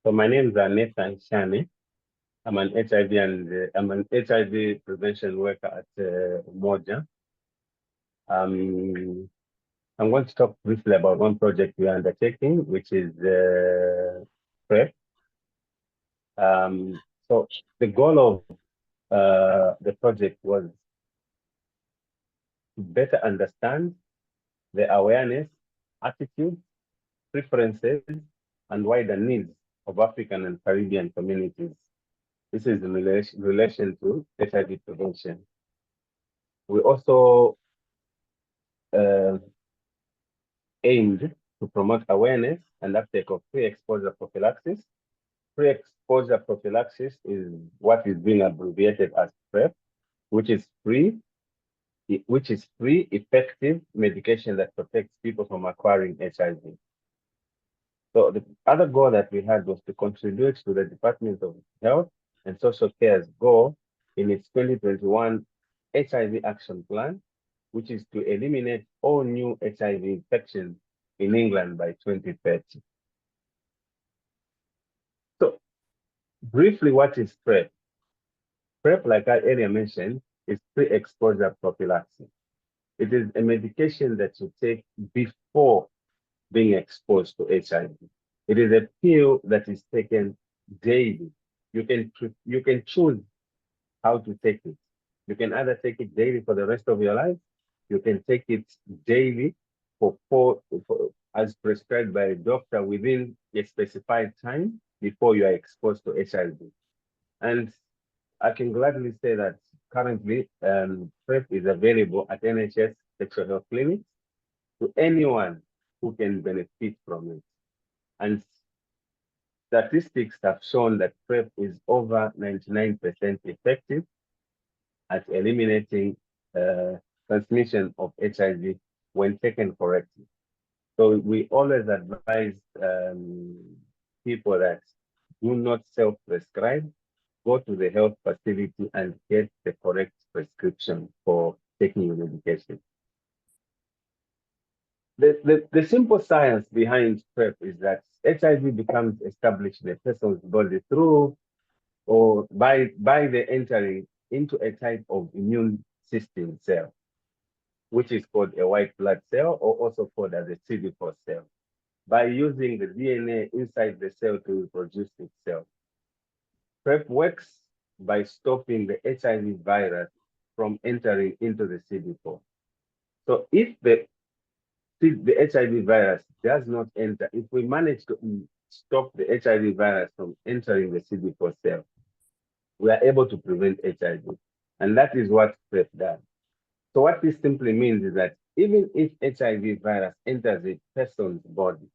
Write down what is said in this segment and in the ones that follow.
So my name is Nhlane. I'm an HIV prevention worker at Umoja. I'm going to talk briefly about one project we are undertaking, which is PrEP. So the goal of the project was to better understand the awareness, attitudes, preferences, and wider needs of African and Caribbean communities. This is in relation to HIV prevention. We also aimed to promote awareness and uptake of pre-exposure prophylaxis. Pre-exposure prophylaxis is what is being abbreviated as PrEP, which is free, effective medication that protects people from acquiring HIV. So the other goal that we had was to contribute to the Department of Health and Social Care's goal in its 2021 HIV Action Plan, which is to eliminate all new HIV infections in England by 2030. So briefly, what is PrEP? PrEP, like I earlier mentioned, is pre-exposure prophylaxis. It is a medication that you take before being exposed to HIV. It is a pill that is taken daily. You can choose how to take it. You can either take it daily for the rest of your life. You can take it daily as prescribed by a doctor within a specified time before you are exposed to HIV. And I can gladly say that currently PrEP is available at NHS Sexual Health Clinics to anyone who can benefit from it. And statistics have shown that PrEP is over 99% effective at eliminating transmission of HIV when taken correctly. So we always advise people that do not self-prescribe, go to the health facility and get the correct prescription for taking your medication. The simple science behind PrEP is that HIV becomes established in a person's body through or by the entering into a type of immune system cell, which is called a white blood cell, or also called as a CD4 cell, by using the DNA inside the cell to reproduce itself. PrEP works by stopping the HIV virus from entering into the CD4. So if the HIV virus does not enter, if we manage to stop the HIV virus from entering the CD4 cell, we are able to prevent HIV. And that is what PrEP does. So what this simply means is that even if HIV virus enters a person's body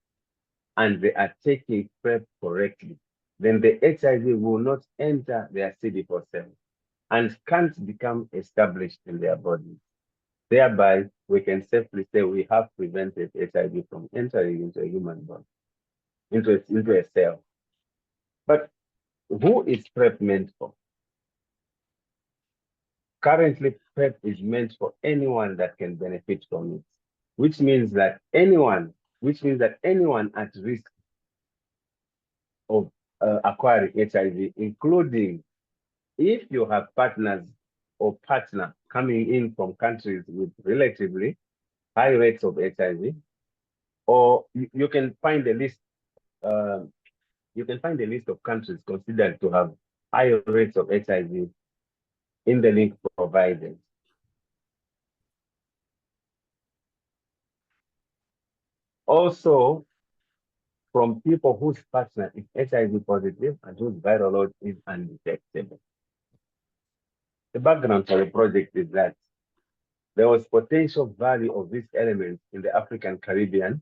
and they are taking PrEP correctly, then the HIV will not enter their CD4 cell and can't become established in their body. Thereby, we can safely say we have prevented HIV from entering into a human body, into a cell. But who is PrEP meant for? Currently, PrEP is meant for anyone that can benefit from it, which means that anyone at risk of acquiring HIV, including if you have partners or partner coming in from countries with relatively high rates of HIV, or you can find a list. You can find a list of countries considered to have high rates of HIV in the link provided. Also, from people whose partner is HIV positive and whose viral load is undetectable. The background for the project is that there was potential value of these elements in the African Caribbean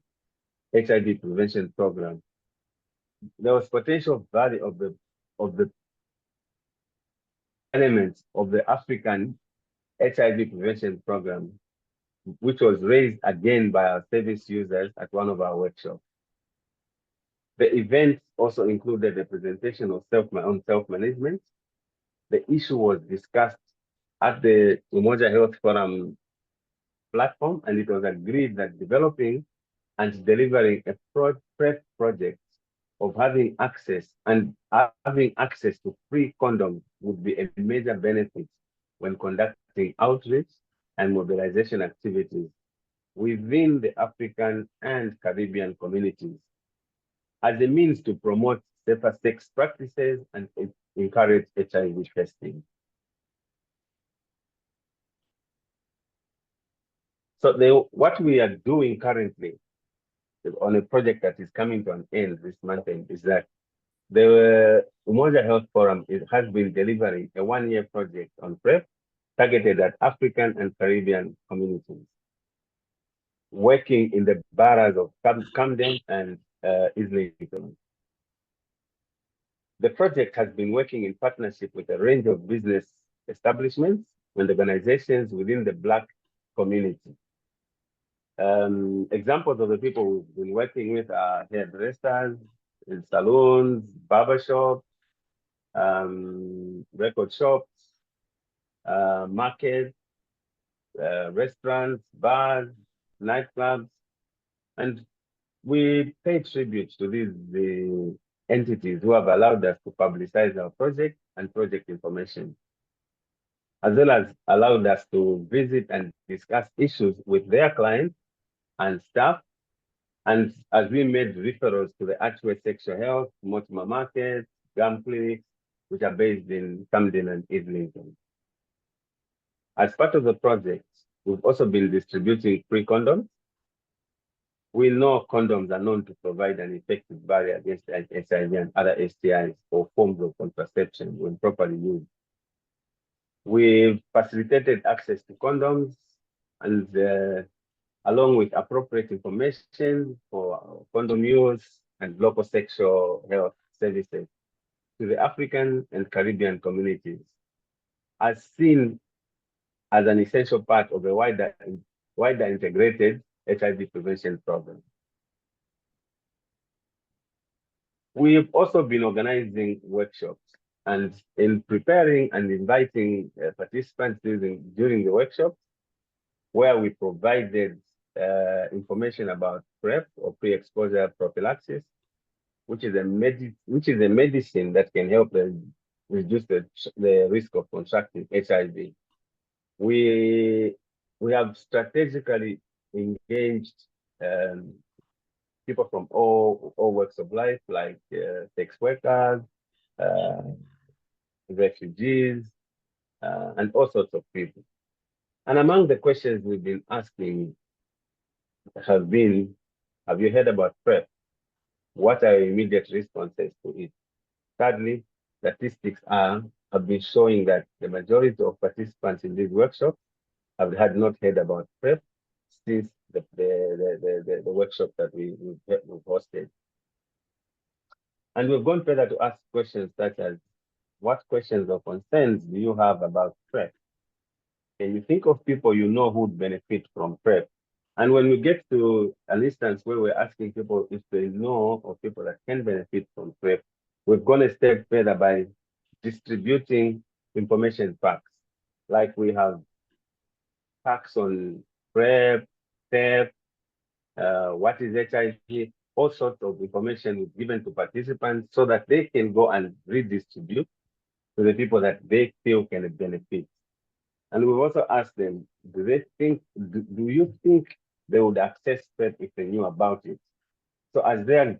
HIV prevention program. There was potential value of the elements of the African HIV prevention program, which was raised again by our service users at one of our workshops. The event also included a presentation of self-management. The issue was discussed at the Umoja Health Forum platform, and it was agreed that developing and delivering a PrEP project of having access to free condoms would be a major benefit when conducting outreach and mobilization activities within the African and Caribbean communities as a means to promote safer sex practices and encourage HIV testing. So what we are doing currently on a project that is coming to an end this month is that the Umoja Health Forum has been delivering a one-year project on PrEP targeted at African and Caribbean communities, working in the boroughs of Camden and Islington. The project has been working in partnership with a range of business establishments and organizations within the Black community. Examples of the people we've been working with are hairdressers, in salons, barbershops, record shops, markets, restaurants, bars, nightclubs, and we pay tribute to these entities who have allowed us to publicize our project and project information, as well as allowed us to visit and discuss issues with their clients and staff. And as we made referrals to the NHS Sexual Health, Mortimer Market, Gum Clinics, which are based in Camden and Islington. As part of the project, we've also been distributing free condoms. We know condoms are known to provide an effective barrier against HIV and other STIs or forms of contraception when properly used. We've facilitated access to condoms and along with appropriate information for condom use and local sexual health services to the African and Caribbean communities, as seen as an essential part of a wider integrated HIV prevention program. We've also been organizing workshops, and in preparing and inviting participants during the workshops, where we provided information about PrEP or pre-exposure prophylaxis, which is a medicine that can help reduce the risk of contracting HIV. We have strategically engaged people from all walks of life, like sex workers, refugees, and all sorts of people. And among the questions we've been asking have been, have you heard about PrEP? What are your immediate responses to it? Thirdly, statistics have been showing that the majority of participants in these workshops had not heard about PrEP since the workshop that we've hosted. And we've gone further to ask questions such as, what questions or concerns do you have about PrEP? Can you think of people you know who would benefit from PrEP? And when we get to an instance where we're asking people if they know of people that can benefit from PrEP, we've gone a step further by distributing information packs. Like we have packs on PrEP, TEP, what is HIV, all sorts of information given to participants so that they can go and redistribute to the people that they feel can benefit. And we've also asked them, do you think they would access PrEP if they knew about it? So as they're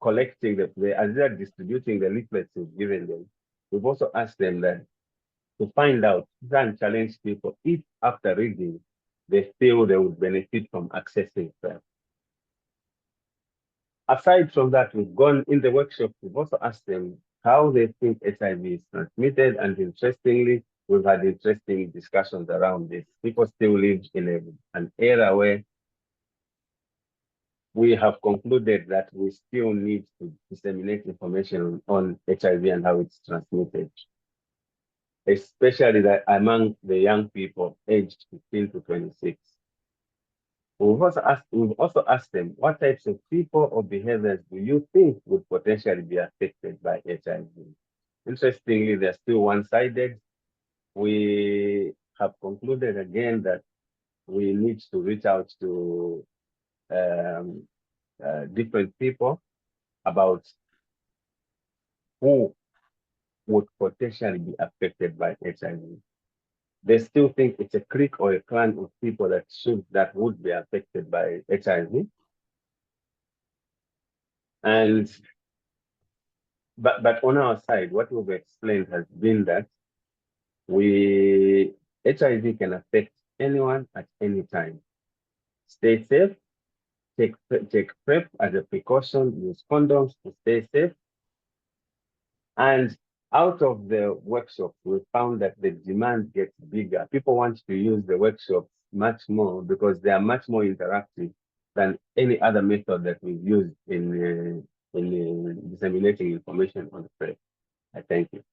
collecting as they're distributing the leaflets we've given them, we've also asked them that to find out and challenge people if after reading they feel they would benefit from accessing PrEP. Aside from that, we've gone in the workshop, we've also asked them how they think HIV is transmitted, and interestingly, we've had interesting discussions around this. People still live in an era where we have concluded that we still need to disseminate information on HIV and how it's transmitted, especially among the young people aged 15 to 26. We've also asked them, what types of people or behaviors do you think would potentially be affected by HIV? Interestingly, they're still one-sided. We have concluded again that we need to reach out to different people about who would potentially be affected by HIV. They still think it's a clique or a clan of people that would be affected by HIV. And but on our side, what we've explained has been that HIV can affect anyone at any time. Stay safe, take PrEP as a precaution, use condoms to stay safe. And out of the workshops, we found that the demand gets bigger. People want to use the workshops much more because they are much more interactive than any other method that we've used in disseminating information on PrEP. I thank you.